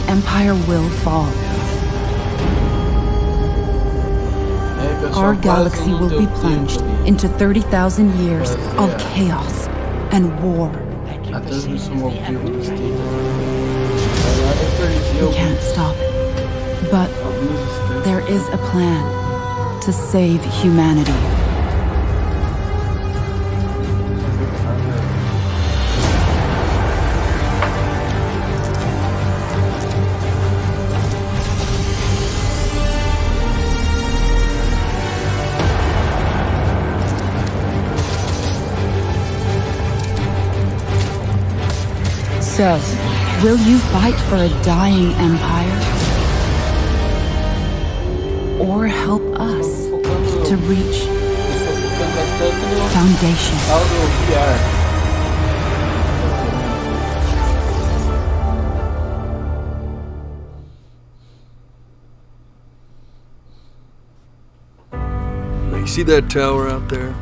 the Empire will fall. Our galaxy will be plunged into 30,000 years of chaos and war. A transmissão ao vivo do Stadia. We can't stop it. But there is a plan to save humanity. So, will you fight for a dying empire? Or help us to reach Foundation? Now you see that tower out there?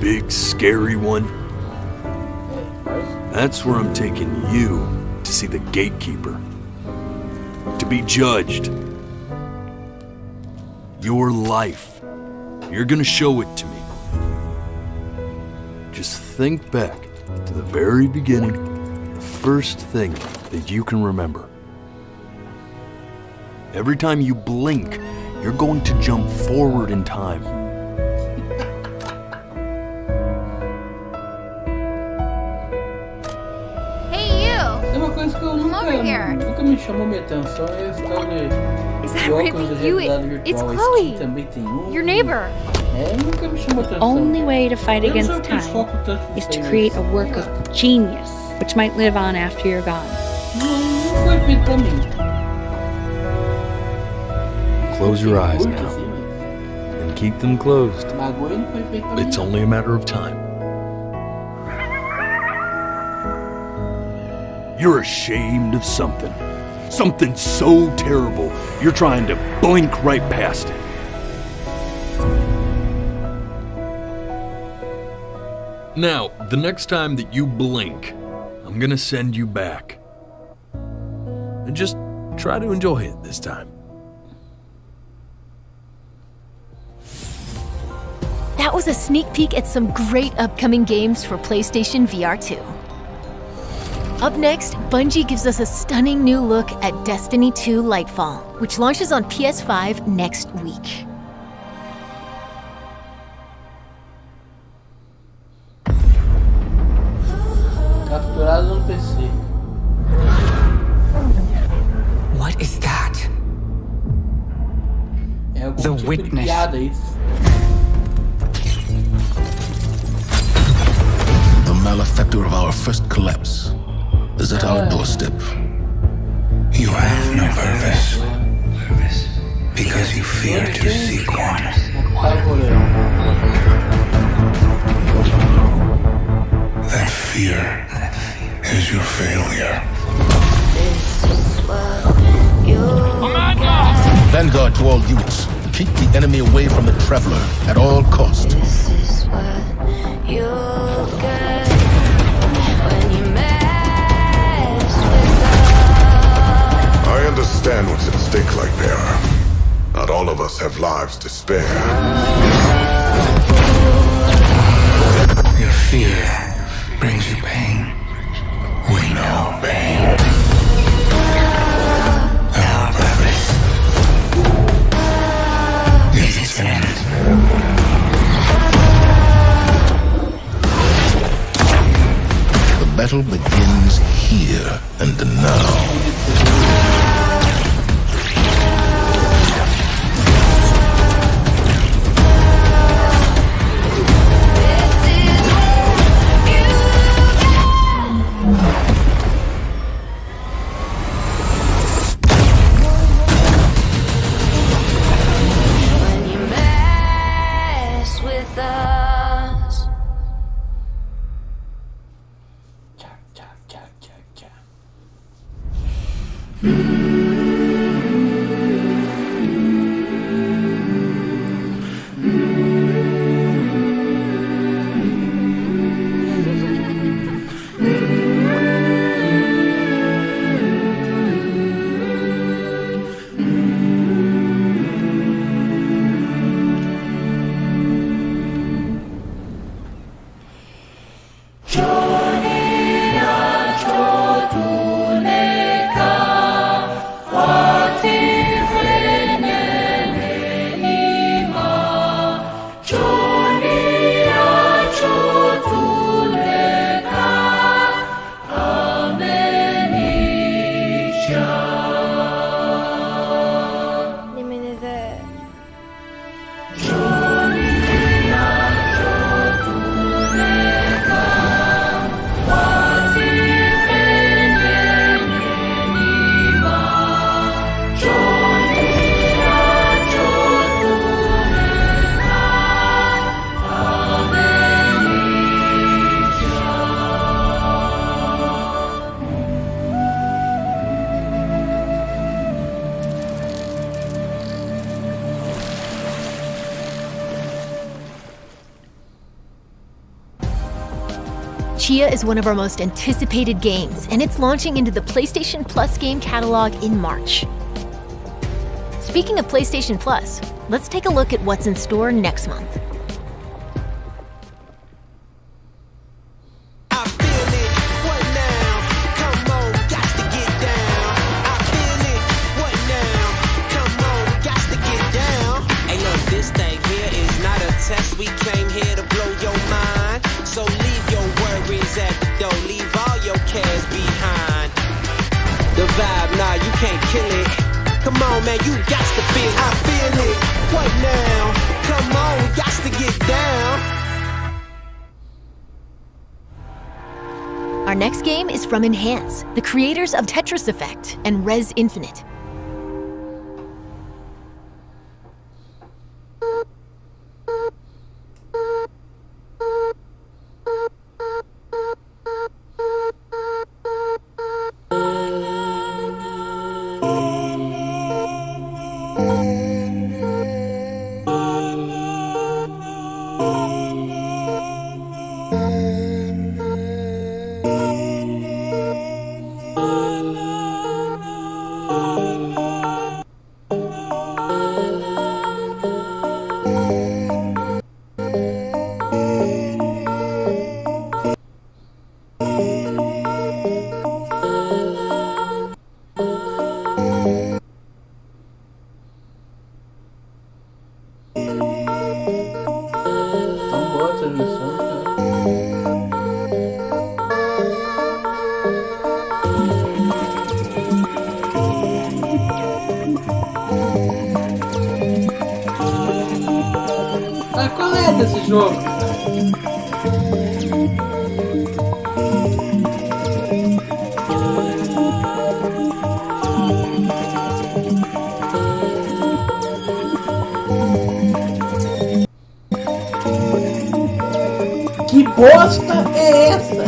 Big, scary one? That's where I'm taking you to see the Gatekeeper. To be judged. Your life. You're gonna show it to me. Just think back to the very beginning, the first thing that you can remember. Every time you blink, you're going to jump forward in time. Nunca me chamou minha atenção é esse tal de Is that óculos de really you? realidade It's virtual. Chloe, Steam também tem um. your neighbor. Nunca me chamou atenção. Only way to fight Eu não sei against porque eles time focam tanto is nisso to aí, create a mas- work of genius, which might live on after you're gone. Não foi feito pra mim. Close your eyes Muito now assim, mas and keep them closed. bagulho não foi feito pra mim. It's only a matter of time. You're ashamed of something. Something so terrible, you're trying to blink right past it. Now, the next time that you blink, I'm gonna send you back. And just try to enjoy it this time. That was a sneak peek at some great upcoming games for PlayStation VR 2. Up next, Bungie gives us a stunning new look at Destiny 2 Lightfall, which launches on PS5 next week. Capturado no PC. What is that? É algum The tipo Witness. de piada isso. The malefactor of our first collapse is at our doorstep. You have no purpose. Because you fear to seek one. That fear is your failure. Vanguard to all units. Keep the enemy away from the Traveler at all costs. I understand what's at stake, Lightbearer. Not all of us have lives to spare. Your fear brings you pain. We know pain. Our purpose is its end. The battle begins here and now. Tchá, tchá, tchá, tchá, tchá. Lucia is one of our most anticipated games, and it's launching into the PlayStation Plus game catalog in March. Speaking of PlayStation Plus, let's take a look at what's in store next month. We came here to blow your mind. So leave your worries at the door. Leave all your cares behind. The vibe, nah, you can't kill it. Come on, man, you got to feel it. I feel it. What now? Come on, we got to get down. Our next game is from Enhance, the creators of Tetris Effect and Rez Infinite. Ah, qual é desse jogo? Que bosta é essa?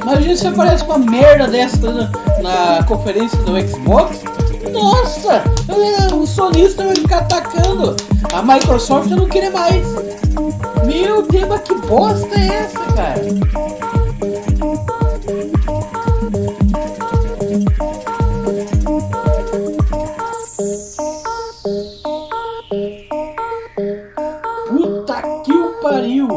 Imagina se aparece uma merda dessa na conferência do Xbox. Nossa, o sonista vai ficar atacando. A Microsoft não queria mais. Meu Deus, mas que bosta é essa, cara? Puta que o pariu!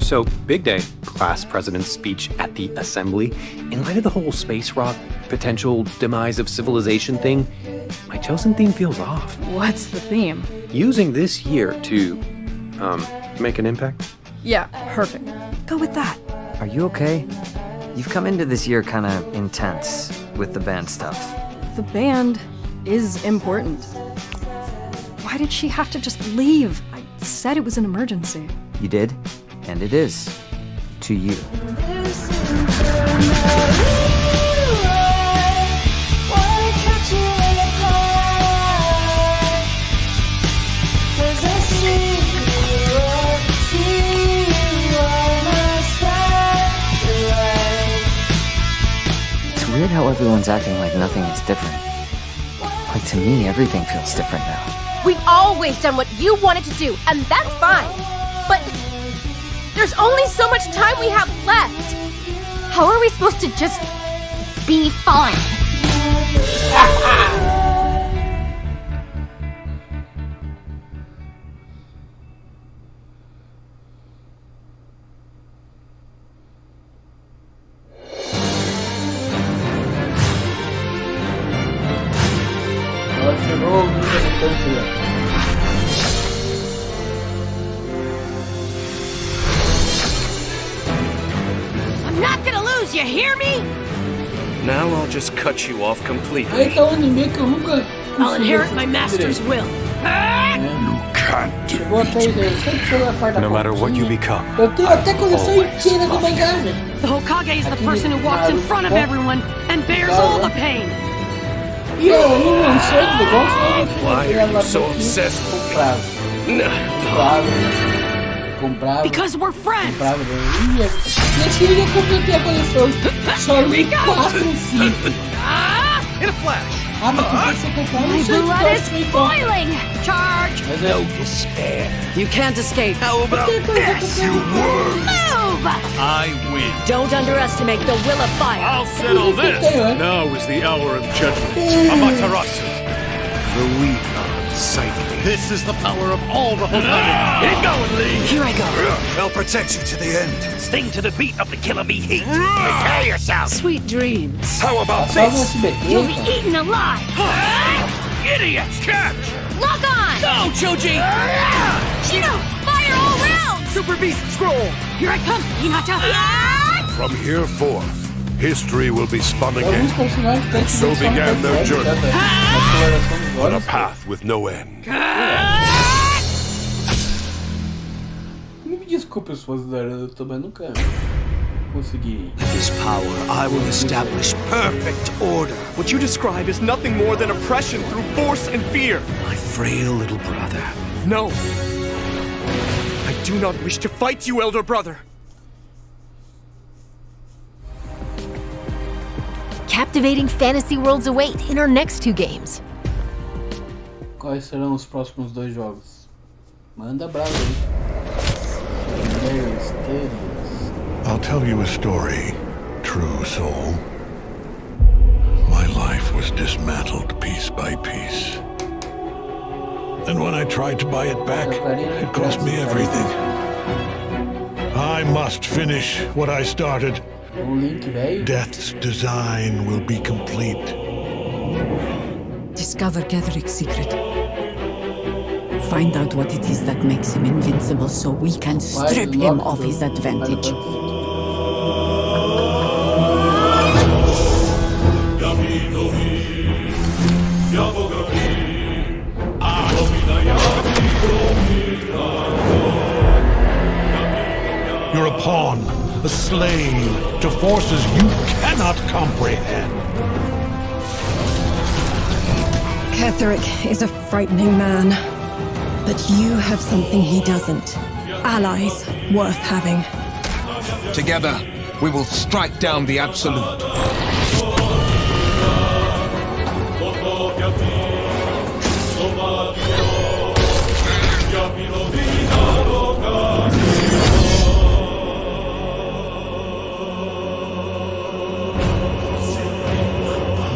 So, big day, class president's speech at the assembly. In light of the whole space rock potential demise of civilization thing, my chosen theme feels off. What's the theme? Using this year to, make an impact? Yeah, perfect. Go with that. Are you okay? You've come into this year kind of intense with the band stuff. The band is important. Why did she have to just leave? I said it was an emergency. You did? And it is. To you. It's weird how everyone's acting like nothing is different. Like, to me, everything feels different now. We've always done what you wanted to do, and that's fine. But there's only so much time we have left. How are we supposed to just be fine? I'm not gonna lose, you hear me? Now I'll just cut you off Aí completely. tá um inimigo que eu nunca. I'll inherit my master's will. Chegou até aí, eu sempre chego na parte da No matter what you pontinha. become, Eu tenho até coleção inteira do mangá, velho. The Hokage is the Aqui person who walks in front of everyone and bears all the pain. E eu não lancei o negócio, why are you so obsessed with me? Comprava. Because we're friends. Comprava. E assim eu completei a coleção. Só li 4 e 5. In a flash! Ah, mas por que você comprava? My Não sei blood se is você comprava. boiling. Charge. Mas No despair. You can't escape. How about this, you worm? Move! I win. Don't underestimate the will of fire. I'll settle this. Now is the hour of judgment. Amaterasu. The Weakon Psyche. This is the power of all the Hokage. Get it going, Lee. Here I go. I'll protect you to the end. Sting to the beat of the killer bee heat. Prepare yourself. Sweet dreams. How about Passava no this? SBT, You'll be cara. eaten alive. Idiots, catch! Lock on. Go, Choji! Shino, fire all rounds. Super Beast Scroll. Here I come, Hinata. From here forth, history will be spun Alguns again. personagens têm que So ver só no began their website, journey. tá, velho? Na coloração dos On a olhos. path with no end. Me desculpe os fãs da Naruto, mas nunca consegui. With this power, I will establish perfect order. What you describe is nothing more than oppression through force and fear. My frail little brother. No. I do not wish to fight you, elder brother. Captivating fantasy worlds await in our next 2 games. Quais serão os próximos 2 jogos? Manda brasa aí. Mistérios. I'll tell you a story, true soul. My life was dismantled piece by piece. And when I tried to buy it back, it cost me everything. I must finish what I started. O Link, velho. Death's design will be complete. Discover Gedric's secret. Find out what it is that makes him invincible so we can strip him of his advantage. You're a pawn, a slave to forces you cannot comprehend. Ketheric is a frightening man. But you have something he doesn't. Allies worth having. Together, we will strike down the Absolute.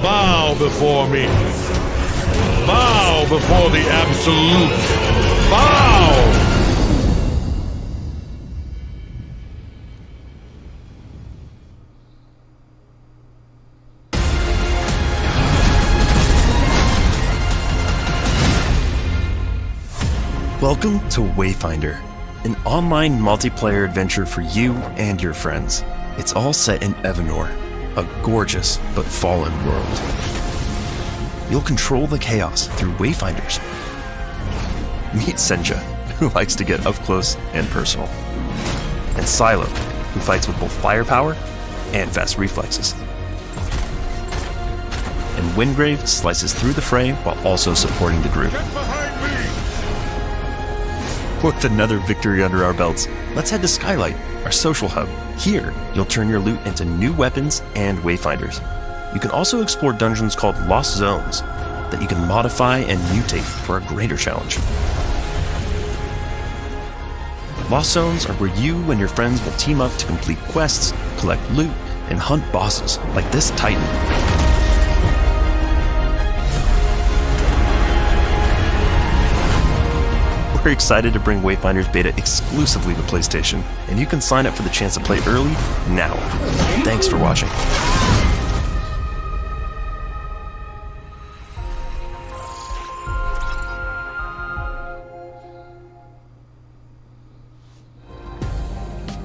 Bow before me. Bow before the Absolute. Bow! Welcome to Wayfinder, an online multiplayer adventure for you and your friends. It's all set in Evanor, a gorgeous but fallen world. You'll control the chaos through Wayfinders. Meet Senja, who likes to get up close and personal. And Silo, who fights with both firepower and fast reflexes. And Wingrave slices through the fray while also supporting the group. With another victory under our belts, let's head to Skylight, our social hub. Here, you'll turn your loot into new weapons and Wayfinders. You can also explore dungeons called Lost Zones that you can modify and mutate for a greater challenge. Lost Zones are where you and your friends will team up to complete quests, collect loot, and hunt bosses like this Titan. We're excited to bring Wayfinder's beta exclusively to PlayStation, and you can sign up for the chance to play early now. Thanks for watching.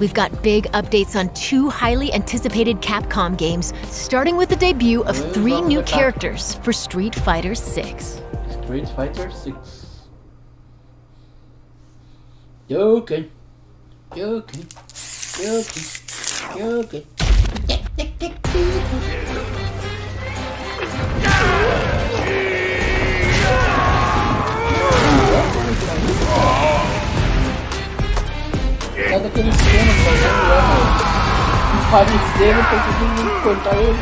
We've got big updates on 2 highly anticipated Capcom games, starting with the debut of 3 new characters for Street Fighter 6. Street Fighter 6. Okay. É daquele esquema que o pariseiro pra todo mundo cortar ele.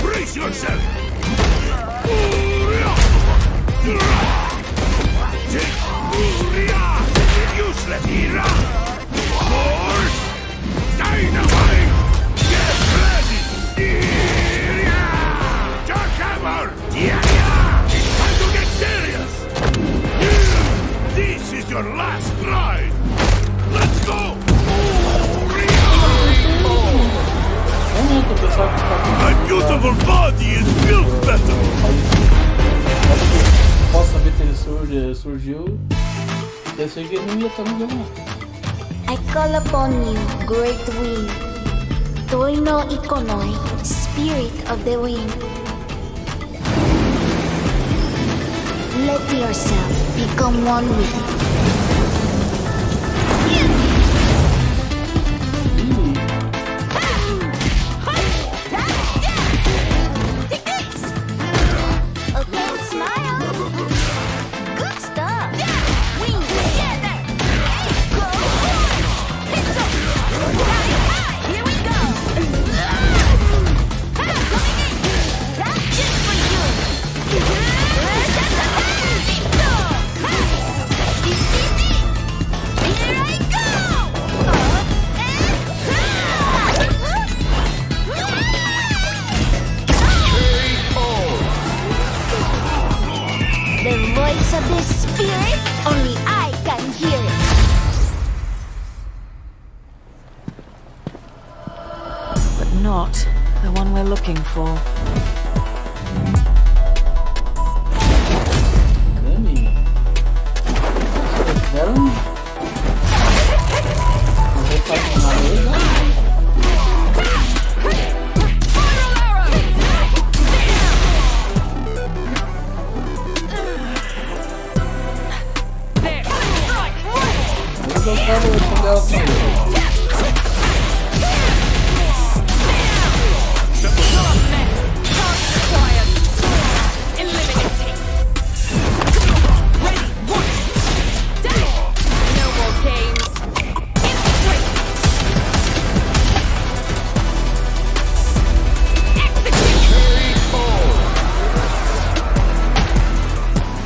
Brace yourself! Useless Hira! Force! Dynamite! Get ready! Jackhammer! It's time to get serious! This is your last ride! Let's go! My beautiful body is built better! Posso saber se ele surgiu. Eu sei que ele não ia estar no jogo. I call upon you, great wind. Toino Ikonoi, spirit of the wind. Let yourself become one with it. Of this spirit, only I can hear it. But not the one we're looking for.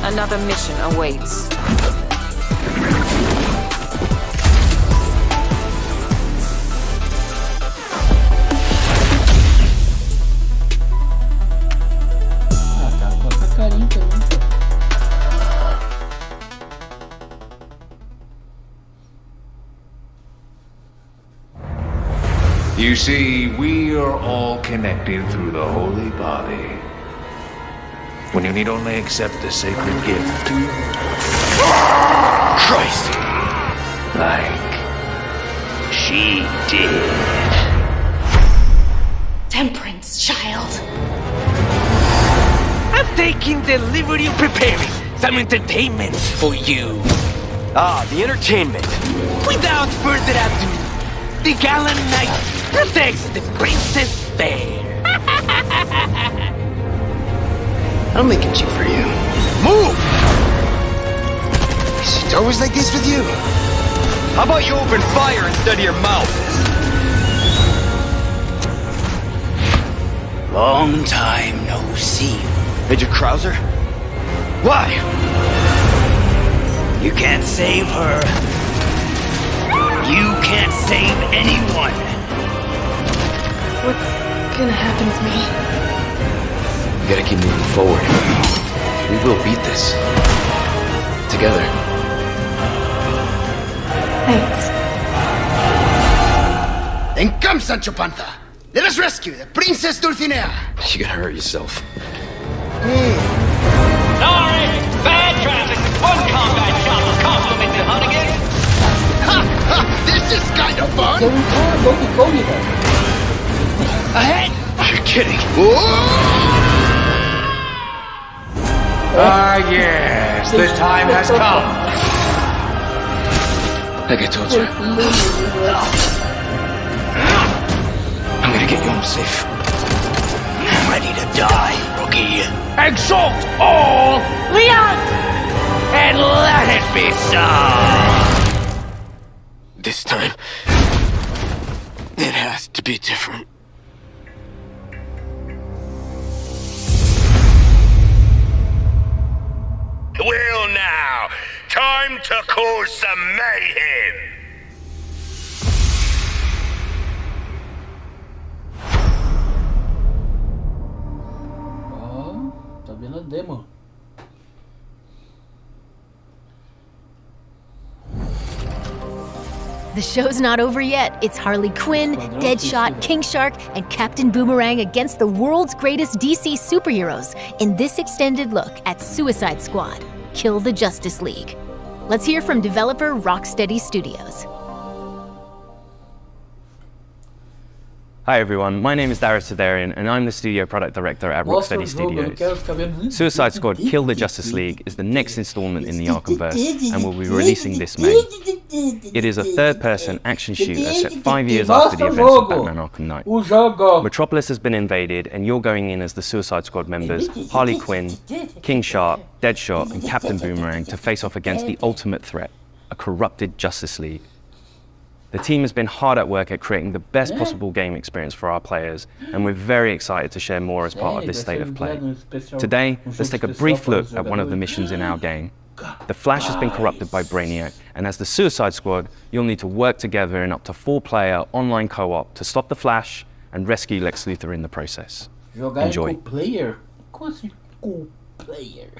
Another mission awaits. You see, we are all connected through the holy body. When you need only accept the sacred gift. Christ! Like she did. Temperance, child. I've taken the liberty of preparing some entertainment for you. Ah, the entertainment. Without further ado, the gallant knight protects the Princess Fair. I don't make it cheap for you. Move! Is it always like this with you? How about you open fire instead of your mouth? Long time no see. Major Krauser? Why? You can't save her. You can't save anyone. What's gonna happen to me? We gotta keep moving forward. We will beat this. Together. Thanks. Then come, Sancho Panza. Let us rescue the Princess Dulcinea. You're gonna hurt yourself. Sorry, bad traffic. One combat shot will compliment the Hunnigan. Ha ha! This is kind of fun. Ahead! You're kidding. Yes, the time has come. Like I told you. I'm gonna get you home safe. I'm ready to die, rookie. Exalt all Leon! And let it be so! This time, it has to be different. Well now, time to cause some mayhem! Tá vendo a demo. The show's not over yet. It's Harley Quinn, Deadshot, King Shark, and Captain Boomerang against the world's greatest DC superheroes in this extended look at Suicide Squad: Kill the Justice League. Let's hear from developer Rocksteady Studios. Hi everyone, my name is Darius Sidarian and I'm the studio product director at Rocksteady Studios. Suicide Squad Kill the Justice League is the next installment in the Arkhamverse and will be releasing this May. It is a third-person action shooter set 5 years after the events of Batman Arkham Knight. Metropolis has been invaded and you're going in as the Suicide Squad members Harley Quinn, King Shark, Deadshot and Captain Boomerang to face off against the ultimate threat, a corrupted Justice League. The team has been hard at work at creating the best possible game experience for our players, and we're very excited to share more as part of this state of play. Today, let's take a brief look at one of the missions in our game. The Flash has been corrupted by Brainiac, and as the Suicide Squad, you'll need to work together in up to 4-player online co-op to stop the Flash and rescue Lex Luthor in the process. Enjoy. Co-player? Como assim co-player?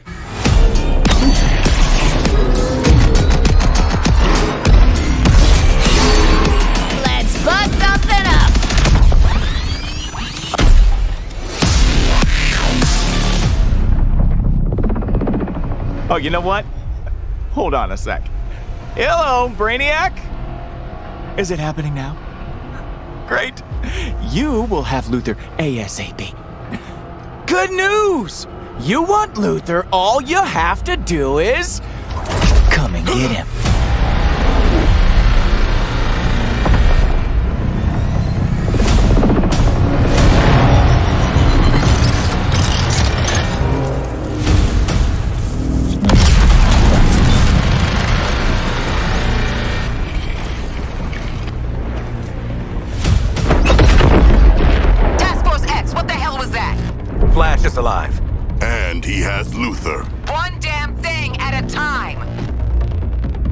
Let's bust something up! Oh, you know what? Hold on a sec. Hello, Brainiac! Is it happening now? Great. You will have Luthor ASAP. Good news! You want Luthor, all you have to do is... come and get him. Flash is alive. And he has Luthor. One damn thing at a time.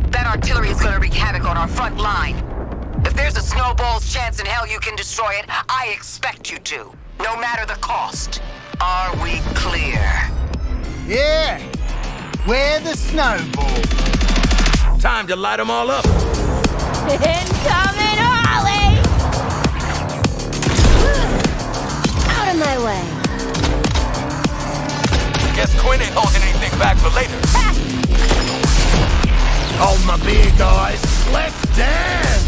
That artillery is gonna wreak havoc on our front line. If there's a snowball's chance in hell you can destroy it, I expect you to. No matter the cost. Are we clear? Yeah. Where the snowball? Time to light them all up. Incoming Harley! Out of my way. Guess Quinn ain't holding anything back for later. Hold my beer, guys. Let's dance!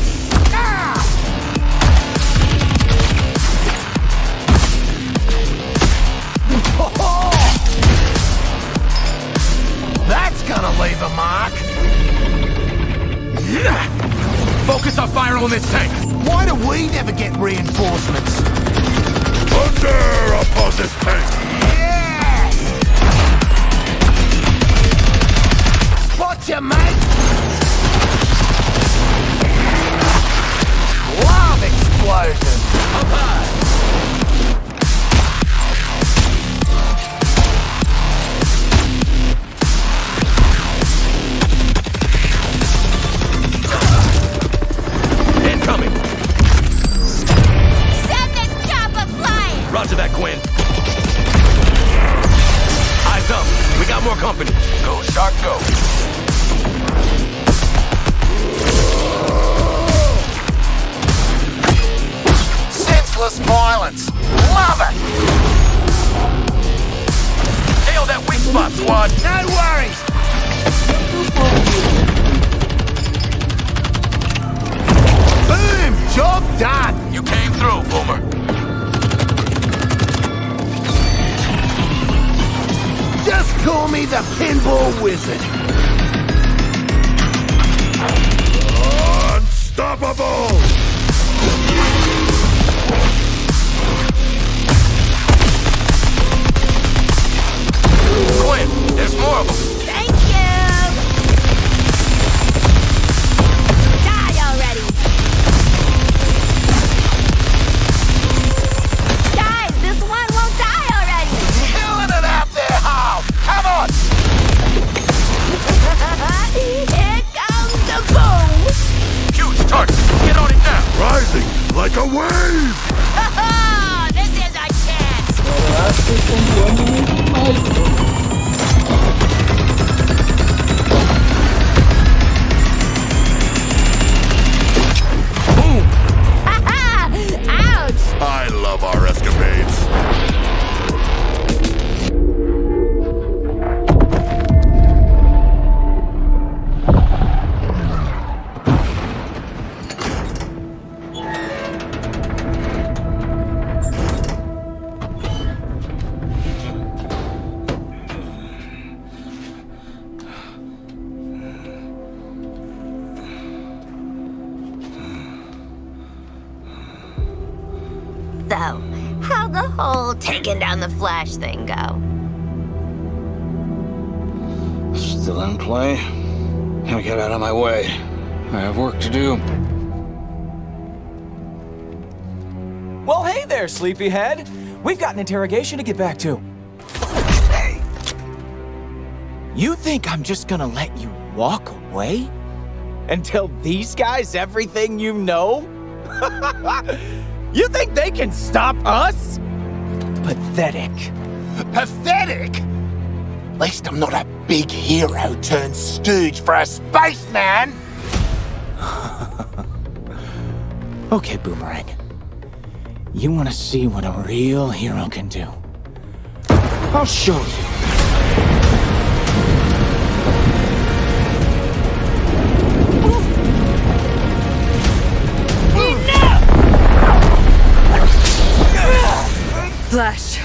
That's gonna leave a mark. Focus our fire on this tank. Why do we never get reinforcements? Thunder upon this tank! Spot you, mate! Love explosions! Up high! Incoming! Set this chopper flying! Roger that, Quinn. Eyes up. We got more company. Go, Shark, go. me the pinball wizard. Unstoppable! Quinn, there's more of them. Thank you! Die already! Guys, this one won't die already! Killing it out there, Hal! Come on! Here comes the boom! Huge target! Get on it now! Rising like a wave! This is a chance! Eu acho que estão voando muito mais. Ouch! I love our escapades. So, how'd the whole taking down the Flash thing go? Still in play? Now get out of my way. I have work to do. Well, hey there, sleepyhead. We've got an interrogation to get back to. Hey. You think I'm just gonna let you walk away? And tell these guys everything you know? You think they can stop us? Pathetic. Pathetic? At least I'm not a big hero turned stooge for a spaceman. Okay, Boomerang. You want to see what a real hero can do? I'll show you. Flash,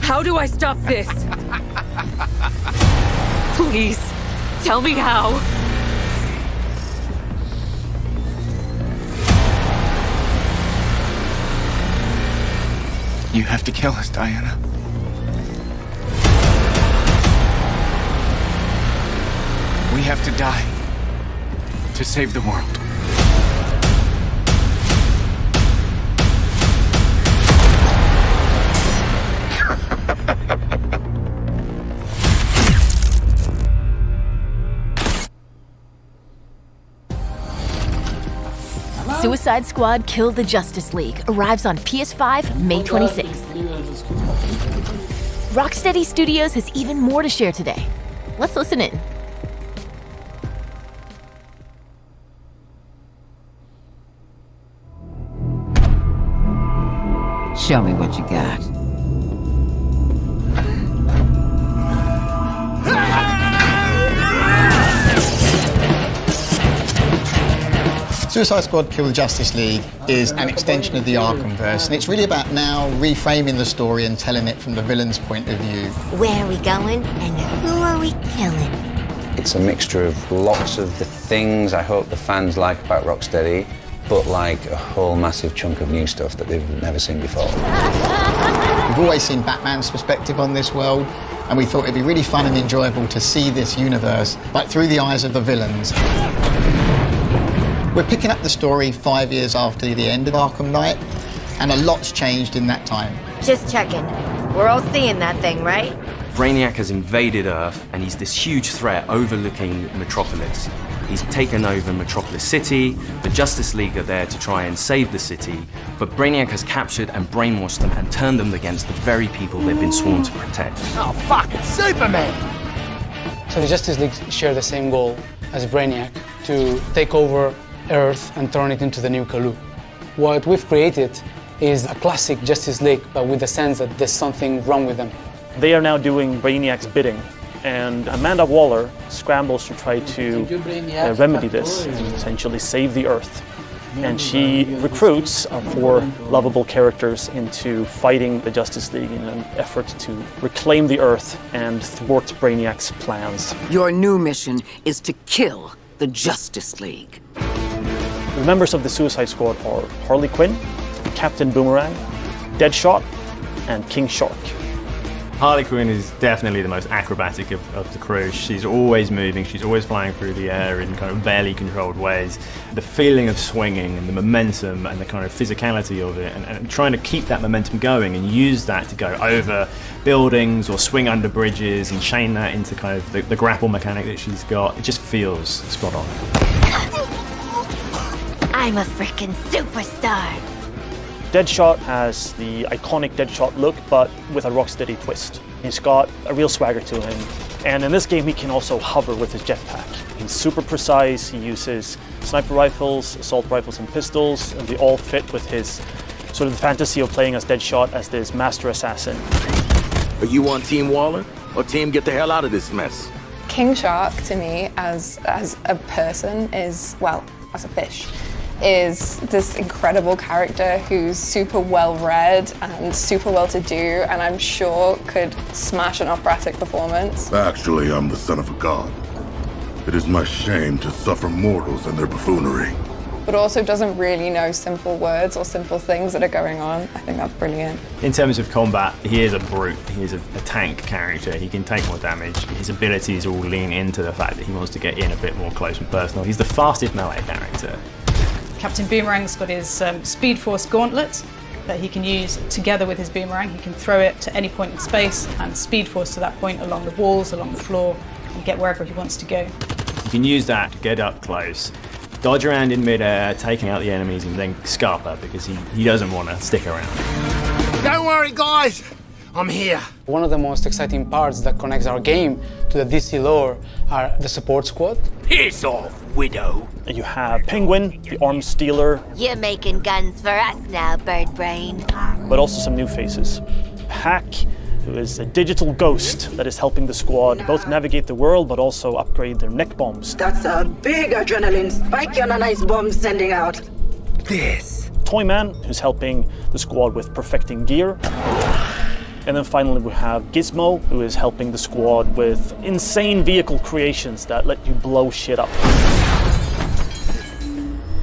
how do I stop this? Please, tell me how. You have to kill us, Diana. We have to die to save the world. Suicide Squad Kill the Justice League arrives on PS5 May 26th. Rocksteady Studios has even more to share today. Let's listen in. Show me what you got. Suicide Squad Kill the Justice League is an extension of the Arkhamverse, and it's really about now reframing the story and telling it from the villain's point of view. Where are we going and who are we killing? It's a mixture of lots of the things I hope the fans like about Rocksteady, but like a whole massive chunk of new stuff that they've never seen before. We've always seen Batman's perspective on this world, and we thought it'd be really fun and enjoyable to see this universe, but through the eyes of the villains. We're picking up the story 5 years after the end of Arkham Knight, and a lot's changed in that time. Just checking. We're all seeing that thing, right? Brainiac has invaded Earth, and he's this huge threat overlooking Metropolis. He's taken over Metropolis City, the Justice League are there to try and save the city, but Brainiac has captured and brainwashed them and turned them against the very people they've been sworn to protect. Oh, fuck, it's Superman! So the Justice League share the same goal as Brainiac, to take over Earth and turn it into the new Kalu. What we've created is a classic Justice League, but with the sense that there's something wrong with them. They are now doing Brainiac's bidding, and Amanda Waller scrambles to try to remedy this and essentially save the Earth. and she recruits 4 lovable characters into fighting the Justice League in an effort to reclaim the Earth and thwart Brainiac's plans. Your new mission is to kill the Justice League. The members of the Suicide Squad are Harley Quinn, Captain Boomerang, Deadshot, and King Shark. Harley Quinn is definitely the most acrobatic of the crew. She's always moving, she's always flying through the air in kind of barely controlled ways. The feeling of swinging and the momentum and the kind of physicality of it, and trying to keep that momentum going and use that to go over buildings or swing under bridges and chain that into kind of the grapple mechanic that she's got. It just feels spot on. I'm a freaking superstar. Deadshot has the iconic Deadshot look, but with a Rocksteady twist. He's got a real swagger to him. And in this game, he can also hover with his jetpack. He's super precise. He uses sniper rifles, assault rifles, and pistols, and they all fit with his sort of the fantasy of playing as Deadshot as this master assassin. Are you on Team Waller or Team Get the Hell Out of This Mess? King Shark, to me, as a person, is, well, as a fish, is this incredible character who's super well read and super well to do, and I'm sure could smash an operatic performance. Actually, I'm the son of a god. It is my shame to suffer mortals and their buffoonery. But also doesn't really know simple words or simple things that are going on. I think that's brilliant. In terms of combat, he is a brute. He is a tank character. He can take more damage. His abilities all lean into the fact that he wants to get in a bit more close and personal. He's the fastest melee character. Captain Boomerang's got his Speed Force gauntlet that he can use together with his boomerang. He can throw it to any point in space and Speed Force to that point along the walls, along the floor, and get wherever he wants to go. You can use that to get up close, dodge around in midair, taking out the enemies, and then scarper because he doesn't want to stick around. Don't worry, guys. I'm here. One of the most exciting parts that connects our game to the DC lore are the support squad. Piss off, Widow. And you have Penguin, the arms stealer. You're making guns for us now, Bird Brain. But also some new faces. Hack, who is a digital ghost that is helping the squad both navigate the world but also upgrade their neck bombs. That's a big adrenaline spike on a nice bomb sending out. This. Toyman, who's helping the squad with perfecting gear. And then finally we have Gizmo, who is helping the squad with insane vehicle creations that let you blow shit up.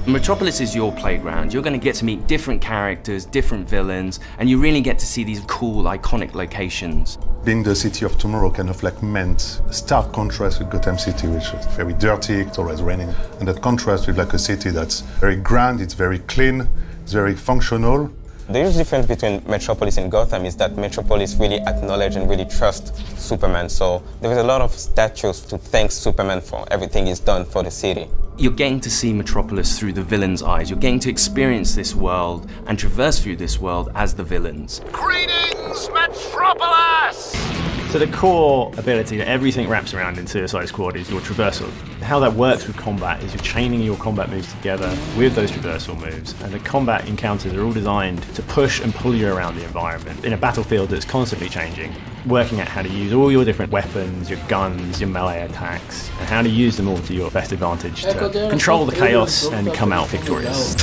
Metropolis is your playground. You're going to get to meet different characters, different villains, and you really get to see these cool, iconic locations. Being the city of tomorrow kind of like meant a stark contrast with Gotham City, which is very dirty, it's always raining. And that contrast with like a city that's very grand, it's very clean, it's very functional. The huge difference between Metropolis and Gotham is that Metropolis really acknowledge and really trust Superman. So there is a lot of statues to thank Superman for everything he's done for the city. You're getting to see Metropolis through the villain's eyes. You're getting to experience this world and traverse through this world as the villains. Greetings, Metropolis! So the core ability that everything wraps around in Suicide Squad is your traversal. How that works with combat is you're chaining your combat moves together with those traversal moves, and the combat encounters are all designed to push and pull you around the environment in a battlefield that's constantly changing, working out how to use all your different weapons, your guns, your melee attacks, and how to use them all to your best advantage to control the chaos and come out victorious.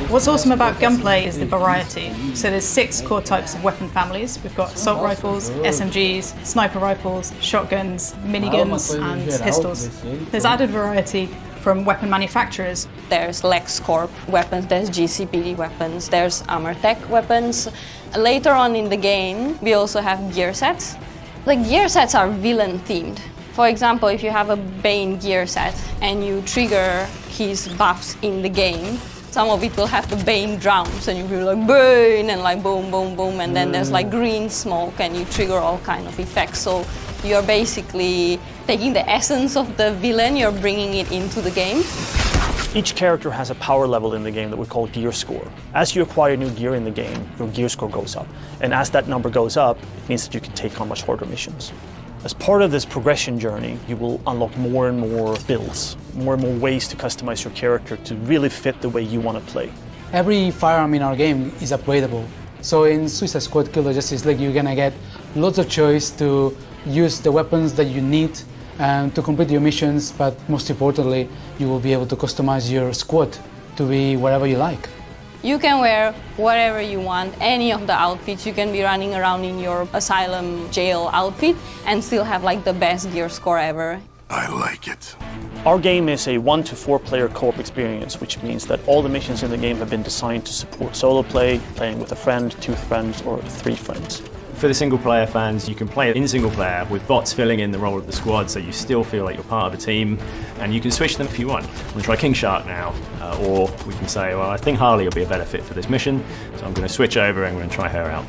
What's awesome about gunplay is the variety. So there's 6 core types of weapon families. We've got assault rifles, SMGs, sniper rifles, shotguns, miniguns, and pistols. There's added variety from weapon manufacturers. There's LexCorp weapons, there's GCPD weapons, there's Armortech weapons. Later on in the game, we also have gear sets. The gear sets are villain themed. For example, if you have a Bane gear set and you trigger his buffs in the game, some of it will have the Bane drums and you'll be like Bane and like boom, boom, boom, and then there's like green smoke and you trigger all kind of effects. So you're basically taking the essence of the villain, you're bringing it into the game. Each character has a power level in the game that we call gear score. As you acquire new gear in the game, your gear score goes up. And as that number goes up, it means that you can take on much harder missions. As part of this progression journey, you will unlock more and more builds, more and more ways to customize your character to really fit the way you want to play. Every firearm in our game is upgradable. So in Suicide Squad Kill the Justice League, you're gonna get lots of choice to use the weapons that you need to complete your missions, but most importantly, you will be able to customize your squad to be whatever you like. You can wear whatever you want, any of the outfits. You can be running around in your asylum jail outfit and still have like the best gear score ever. I like it. Our game is a 1 to 4 player co-op experience, which means that all the missions in the game have been designed to support solo play, playing with a friend, 2 friends, or 3 friends. For the single player fans, you can play in single player with bots filling in the role of the squad, so you still feel like you're part of a team, and you can switch them if you want. I'm going to try King Shark now, or we can say, well, I think Harley will be a better fit for this mission, so I'm going to switch over and I'm going to try her out.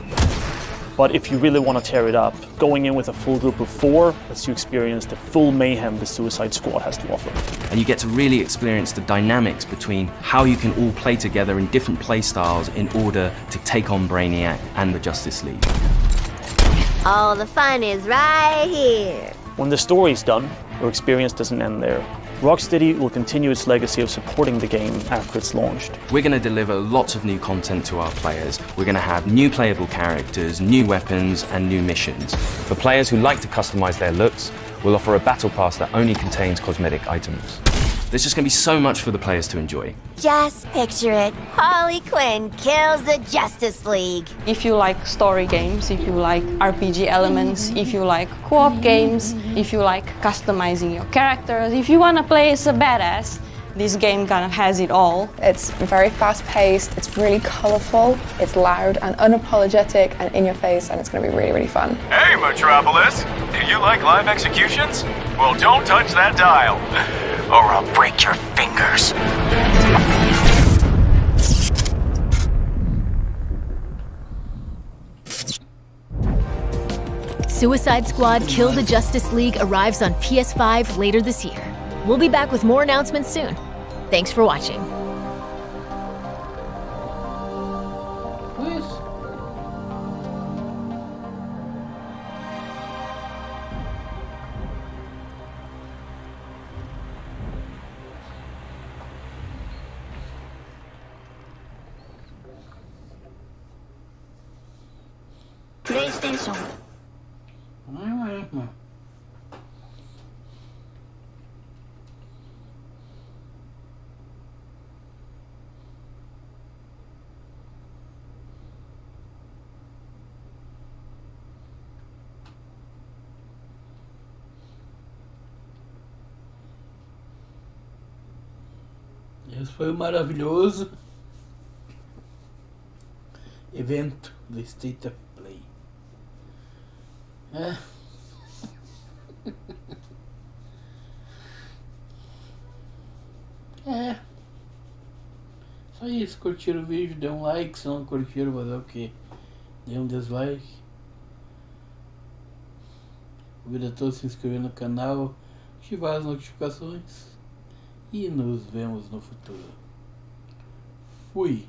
But if you really want to tear it up, going in with a full group of 4 lets you experience the full mayhem the Suicide Squad has to offer. And you get to really experience the dynamics between how you can all play together in different play styles in order to take on Brainiac and the Justice League. All the fun is right here. When the story's done, your experience doesn't end there. Rocksteady will continue its legacy of supporting the game after it's launched. We're going to deliver lots of new content to our players. We're going to have new playable characters, new weapons, and new missions. For players who like to customize their looks, we'll offer a battle pass that only contains cosmetic items. There's just going to be so much for the players to enjoy. Just picture it. Harley Quinn kills the Justice League. If you like story games, if you like RPG elements, if you like co-op games, if you like customizing your characters, if you want to play as a badass, this game kind of has it all. It's very fast-paced, it's really colorful, it's loud and unapologetic and in your face, and it's going to be really, really fun. Hey, Metropolis! Do you like live executions? Well, don't touch that dial, or I'll break your fingers. Suicide Squad Kill the Justice League arrives on PS5 later this year. We'll be back with more announcements soon. Thanks for watching. PlayStation. Esse foi o maravilhoso evento do State of Play. Só isso, curtiram o vídeo, dê um like, se não curtiram, vai dar o que? Dê um dislike. Convido a todos a se inscrever no canal, ativar as notificações e nos vemos no futuro. Fui!